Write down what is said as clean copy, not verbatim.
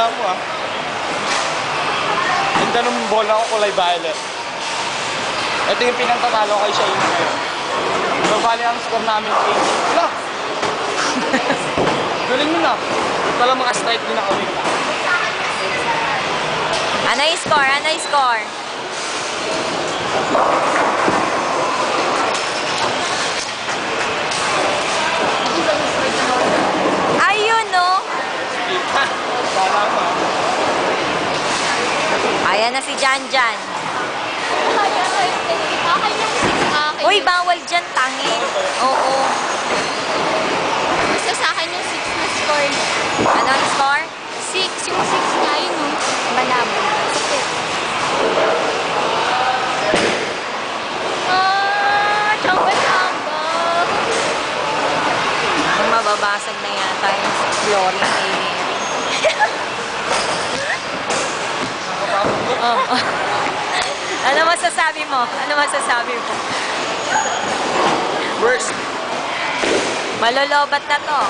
Kala mo ah. Ganda ng bola ko kulay violet. Ito yung pinagtatalo kay Shane ngayon. So, bali ang score namin 8. Wala! Galing mo na. Wala mga strike din ako rin. Ano yung score? Ano yung score? Ayun, no? Ayan na si Jan Jan. Uy, bawal dyan, tangi. Oo. Basta sa akin yung 6 na score. Ano ang score? 6. Yung 6 nga yun, no? Malabo. Sakit. Chamba-chamba. Mababasag na yata yung Gloria Mary. Oh. Ano masasabi mo? Ano masasabi mo? Worst. Malolobat na to.